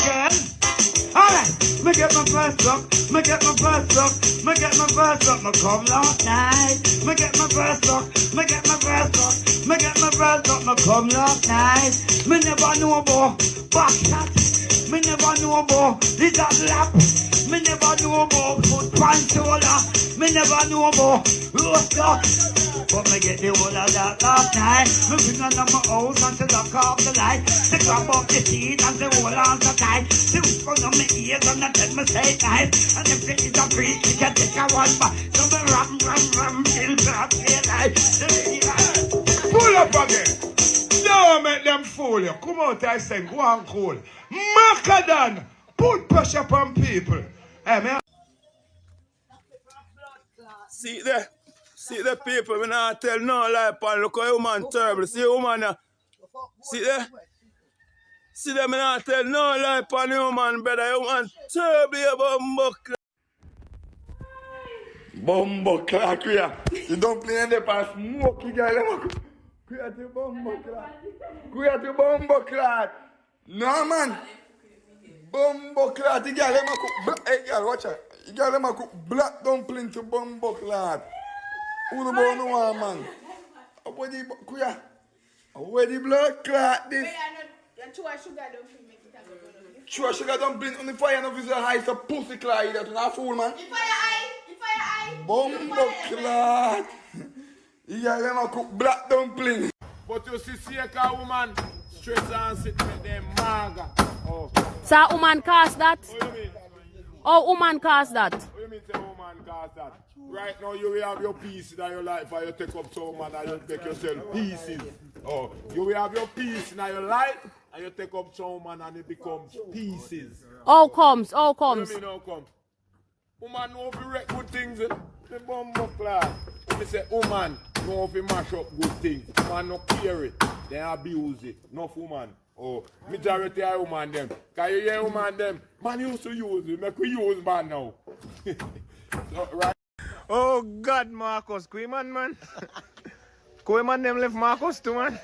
Alright, me get my first look, me get my first look, me get my first look, me come last night. Me get my first look, me get my first look, me get my first look, me come last night. Me never know about back shot, me never know about the that lap, me never know about foot pantola, me never know about roaster. But me get the whole of that last night. Me bring on my house until I off the light. They grab up the seat and they hold on so tight. They whisper on my ears and they tell me say nice. And if it is a free, you can take a one back. So me ram, till back here life. Pull up again. Don't make them fool you. Come out, I say, go and cool. Macadam, put pressure upon people. Hey, man. See there. See the people, we not tell no lie, pan. Look how woman terrible. See the woman, see there? See them, we not tell no lie, pan, the woman, brother. The woman terrible, you bumbo clock, yeah. You don't play in the past, smoky girl. Create the bumbo clock. Create the bumbo clock. No, man. Bumbo clock, the girl, hey, girl, watch out. The girl, cook black dumpling to bumbo clock. Who the boy no one, man? Where the blood clot this? Chua sugar dumpling on the fire no visa high so pussy clot that not fool man. If I Bumbo clot. You gotta cook black dumpling. But you see a woman straight and sit with them maga. Oh. So woman cast that? What do you mean? Oh, woman cast that? What do you mean say woman cause that? Right now you will have your peace in your life and you take up some man and you make yourself pieces. Oh, you will have your peace in your life and you take up some man and it becomes pieces. All comes. What do you mean how come? Woman know if you wreck good things, the bumbo class. When they say woman know if you mash up good things, man no clear it, they abuse it. Enough woman. Oh, majority of woman them. Can you hear woman them? Man used to use it, make we use man now. So, right? Oh God, Marcus, Quayman man. Quayman them left Marcus too man.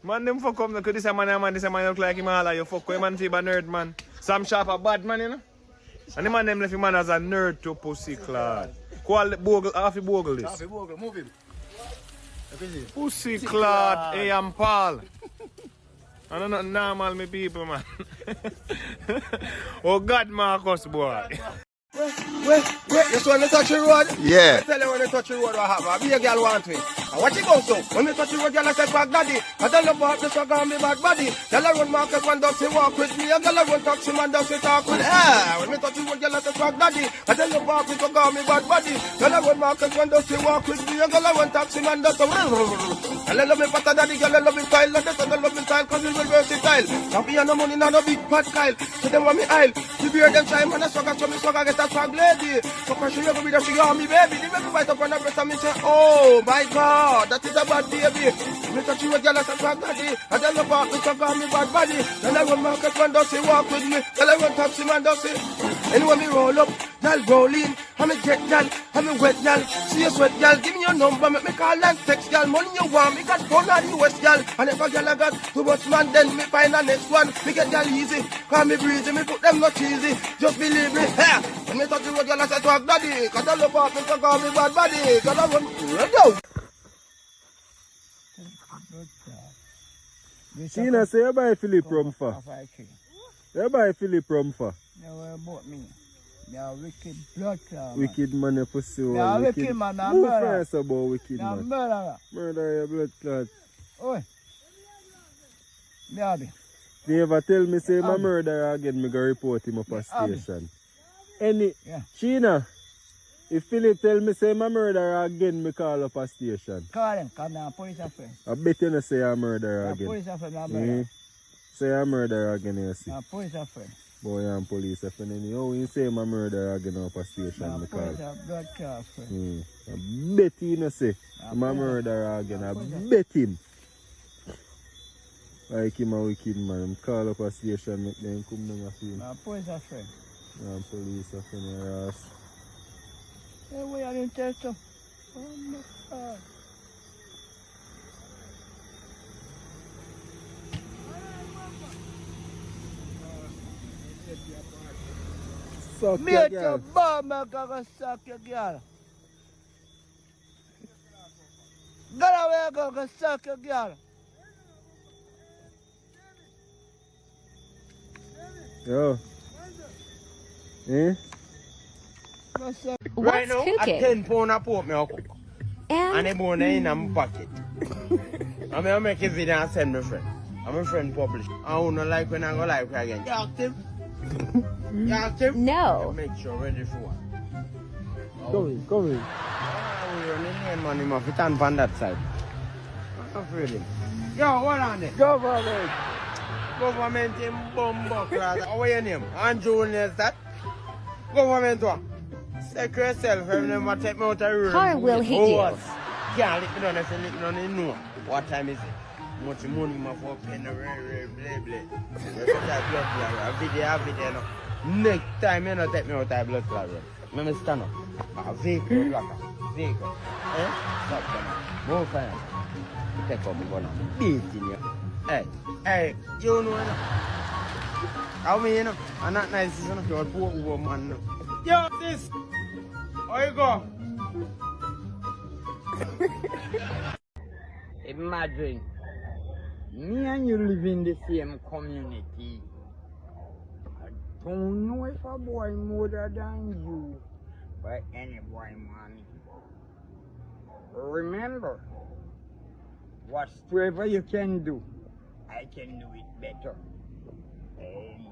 Man them fuck up, this a man, this a man look like him all. You fuck Quayman to be a nerd man. Sam Sharp a bad man, you know. And the man them left him man as a nerd to pussy clad. Call the bogle, half the bogle this. Half the bogle, move him. Pussy clad, hey I'm Paul. I don't know normal me people man. Oh God, Marcus boy. Wait, you saw when you touch the road? Yeah. I tell you when you touch the road what happen. Be a girl want me. And what you go so? When you touch the road, girl I said back daddy. I tell you about the sugar on me bad body. Girl I run Marcus and Dusty walk with me. A girl I run taxi man Dusty talk with her. When me touch the road, girl I said back daddy. I tell you about the sugar on me bad body. Girl I run Marcus and Dusty walk with me. A girl I run taxi man Dusty. Girl I love me better daddy. Girl I love me style. Let us love me style cause it's very versatile. Happy and no money not no big fat Kyle. So them want me aisle. You bear them time and I sugar so me sugar get a swag lady. So pressure you go be the sugar on me baby. The baby bite up on the breast and me say, oh my God, that is a bad baby. Me touch you with girl as a swag daddy. I tell you about me sugar on me bad body. Then I run Marcus man does he walk with me. Then I run taxi man does he. Anyway me roll up, girl roll in. I me get girl, I me wet girl. See you sweat girl, give me your number. Make me call and text girl. Money you want, me got phone on the West girl. And if a girl I got too much man, then me find the next one. Me get girl easy, call me breezy. Me put them not cheesy. Just believe me. Ha! When me touch the road, girl I say talk daddy. Cause I love up, me so call me bad body. Cause I run red out. Sheena say you buy Philip rum for. You buy Philip rum for. No, about me. Yeah, wicked blood clot. Wicked man, you pussy. Yeah, wicked man, I'm Who murderer. first about wicked Yeah, man? murderer. Murder your blood clot. Oi. Daddy. If you ever tell me say my murderer again, me go report him up a station. Any Yeah. Sheena, if Philip tell me say my murderer again, me call up a station. Call him, come down, police affair. I bet you no say I'm murderer Yeah, again. police affair, not murder. Say I'm murderer again, you see. Yeah, police affair. Boy, I'm police affair. Oh, you say my murderer again up a station, Yeah, me call. police affair, blood clot affair. I bet you no say I'm a murderer again. I bet him. Like him a wicked man. I'm call up a station, make them come down a field. Yeah, police affair. I'm police affair, my ass. Hey, where are you test of? Oh my God. Suck Me your at your girl. bar, man, go suck your girl. Get away, go suck your girl. Yo. Eh? Go suck. Right now, a 10 pound of pork me a cook. And the bone in my pocket. I'm going to make a video and send my friend. And my friend publish. I don't like when I go live again. You active? You active? No. Make sure ready for one. Come in, come in. We're running in money, man. Fit on that side. I'm afraid of him. Yo, hold on there. Government. Government in Bumbo class. How are your name? Andrew, is that? Government what? Take yourself, if you never take me out of the room. Car will hit you. Can't lick me down if you lick me down, you know. What time is it? Much money, my for pen, blah, blah. A video, no. Next time, you don't take me out of the blood clot room. Let me stand up. A vehicle blocker. Vehicle. Eh? Stop, come on. Move fire. Take up my gun. Beat in you. Hey, you know, how me, you know? I'm not nice, you know, you're a poor woman, no. Yo, sis! How you go? Imagine, me and you live in the same community. I don't know if a boy more than you, but any boy man. Remember, whatever you can do, I can do it better. And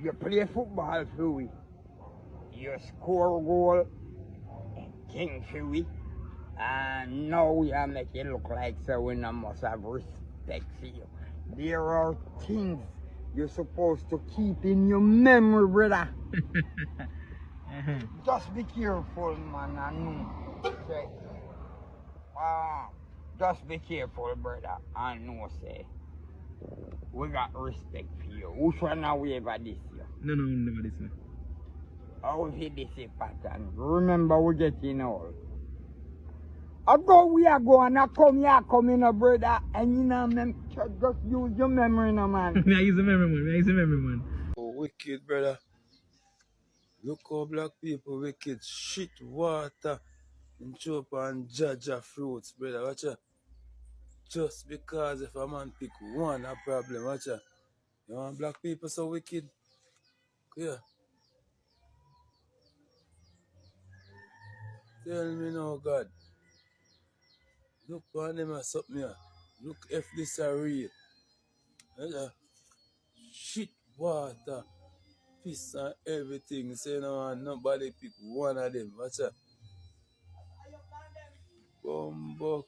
you play football for we. You score goal and king for we. And now we are making it look like so we no must have respect for you. There are things you're supposed to keep in your memory, brother. Just be careful, man. I know. Say, just be careful, brother. I know, say. We got respect for you. Which one are we ever this year? No, never this year. How if you this a pattern? Remember we getting old. I go we are going to come here, brother, and you know, just use your memory, no man. I use the memory, man. Oh, wicked, brother. Look how black people wicked. Shit, water, and chop and jaja fruits, brother. Watch out. Just because if a man pick one, a problem. Watch out. You want black people so wicked? Yeah. Tell me now, God. Look on them or something here. Look if this are real. Shit, water, piss and everything. Say no man, nobody pick one of them. Watch out. Bumbo